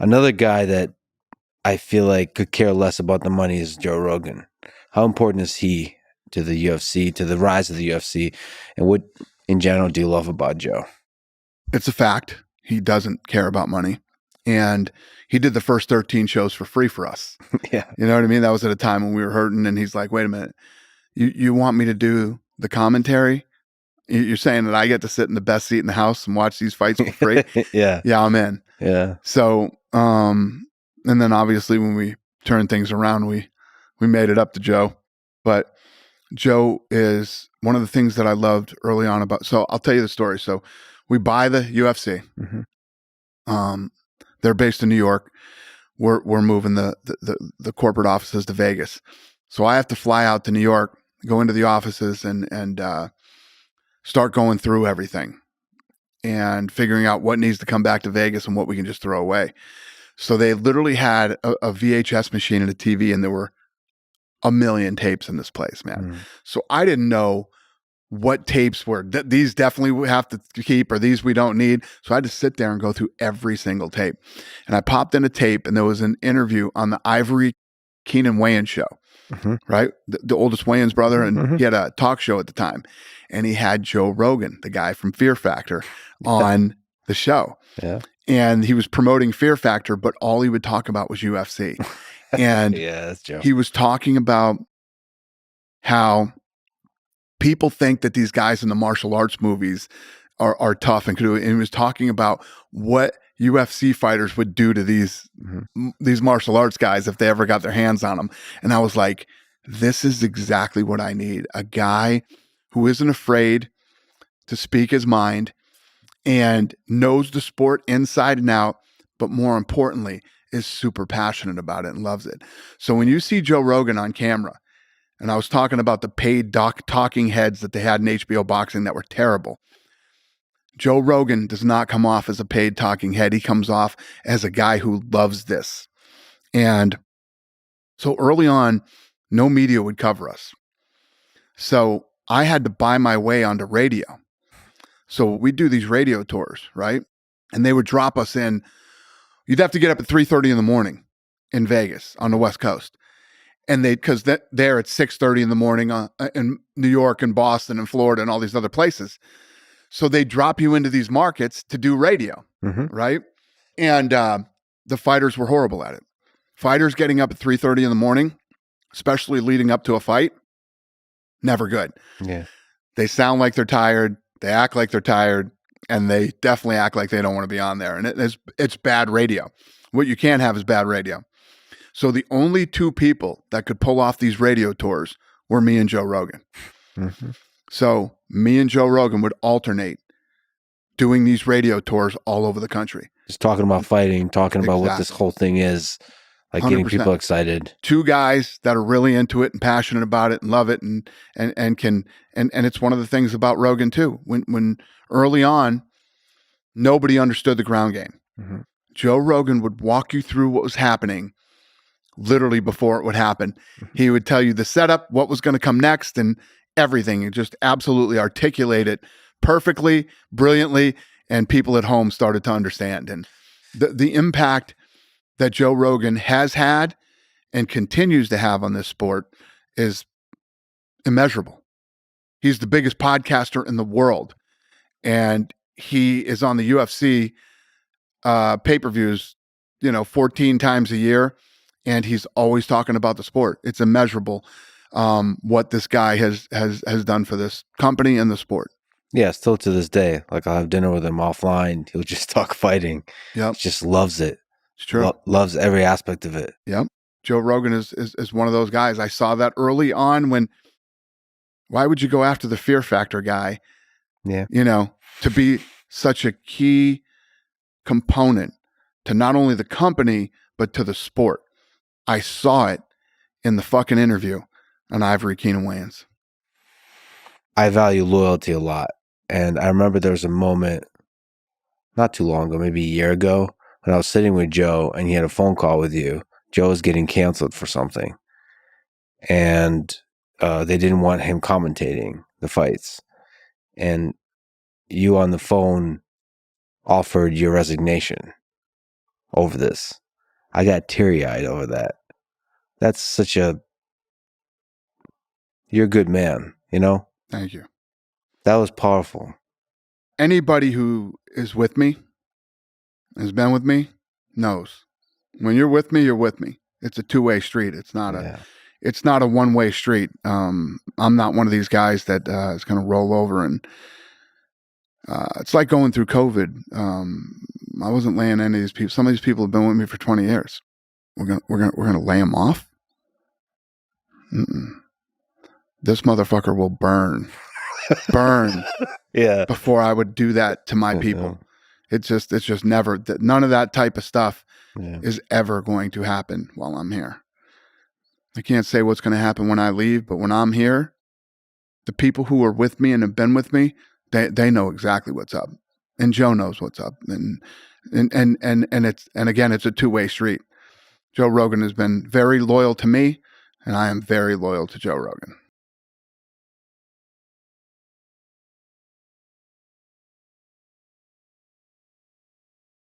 Another guy that I feel like could care less about the money is Joe Rogan. How important is he to the UFC, to the rise of the UFC? And what, in general, do you love about Joe? It's a fact. He doesn't care about money. And he did the first 13 shows for free for us. Yeah. You know what I mean? That was at a time when we were hurting. And he's like, wait a minute, you want me to do the commentary? You're saying that I get to sit in the best seat in the house and watch these fights for free? Yeah. Yeah, I'm in. Yeah. So, and then obviously when we turned things around, we made it up to Joe. But Joe is one of the things that I loved early on about. So I'll tell you the story. So we buy the UFC. Mm-hmm. They're based in New York. We're moving the corporate offices to Vegas. So I have to fly out to New York, go into the offices and start going through everything and figuring out what needs to come back to Vegas and what we can just throw away. So they literally had a VHS machine and a TV, and there were 1 million tapes in this place, man. So I didn't know what tapes were, these definitely we have to keep or these we don't need. So I had to sit there and go through every single tape. And I popped in a tape and there was an interview on the Ivory Keenan Wayans show, right? The oldest Wayans brother. And he had a talk show at the time. And he had Joe Rogan, the guy from Fear Factor, on the show. Yeah. And he was promoting Fear Factor, but all he would talk about was UFC. And yeah, that's Joe. He was talking about how people think that these guys in the martial arts movies are tough and could do it. And he was talking about what UFC fighters would do to these martial arts guys if they ever got their hands on them. And I was like, this is exactly what I need. A guy who isn't afraid to speak his mind and knows the sport inside and out, but more importantly, is super passionate about it and loves it. So when you see Joe Rogan on camera, and I was talking about the paid talking heads that they had in HBO boxing that were terrible. Joe Rogan does not come off as a paid talking head. He comes off as a guy who loves this. And so early on, no media would cover us. So I had to buy my way onto radio. So we do these radio tours, right? And they would drop us in. You'd have to get up at 3:30 in the morning in Vegas on the West Coast. And because they're at 6:30 in the morning in New York and Boston and Florida and all these other places. So they drop you into these markets to do radio, right? And the fighters were horrible at it. Fighters getting up at 3:30 in the morning, especially leading up to a fight, never good. Yeah. They sound like they're tired. They act like they're tired. And they definitely act like they don't want to be on there. And it's bad radio. What you can't have is bad radio. So the only two people that could pull off these radio tours were me and Joe Rogan. So me and Joe Rogan would alternate doing these radio tours all over the country. Just talking about fighting, talking about what this whole thing is, like 100%. Getting people excited. Two guys that are really into it and passionate about it and love it and it's one of the things about Rogan too. When early on, nobody understood the ground game. Joe Rogan would walk you through what was happening literally before it would happen. He would tell you the setup, what was going to come next, and everything, and just absolutely articulate it perfectly, brilliantly, and people at home started to understand. And the impact that Joe Rogan has had and continues to have on this sport is immeasurable. He's the biggest podcaster in the world, and he is on the UFC pay-per-views, 14 times a year. And he's always talking about the sport. It's immeasurable what this guy has done for this company and the sport. Yeah, still to this day. Like I'll have dinner with him offline. He'll just talk fighting. Yep. He just loves it. It's true. Loves every aspect of it. Yep. Joe Rogan is one of those guys. I saw that early on why would you go after the Fear Factor guy? Yeah. To be such a key component to not only the company, but to the sport. I saw it in the fucking interview on Ivory Keenan Wayans. I value loyalty a lot. And I remember there was a moment not too long ago, maybe a year ago, when I was sitting with Joe and he had a phone call with you. Joe was getting canceled for something. And they didn't want him commentating the fights. And you on the phone offered your resignation. over this. I got teary-eyed over that. That's such a... You're a good man, you know? Thank you. That was powerful. Anybody who is with me, has been with me, knows. When you're with me, you're with me. It's a two-way street. It's not a one-way street. I'm not one of these guys that is going to roll over and it's like going through COVID. I wasn't laying any of these people. Some of these people have been with me for 20 years. We're gonna lay them off. Mm-mm. This motherfucker will burn Yeah. before I would do that to my people. It's just never, none of that type of stuff is ever going to happen while I'm here. I can't say what's going to happen when I leave, but when I'm here, the people who are with me and have been with me, they know exactly what's up, and Joe knows what's up, and again, it's a two-way street. Joe Rogan has been very loyal to me, and I am very loyal to Joe Rogan.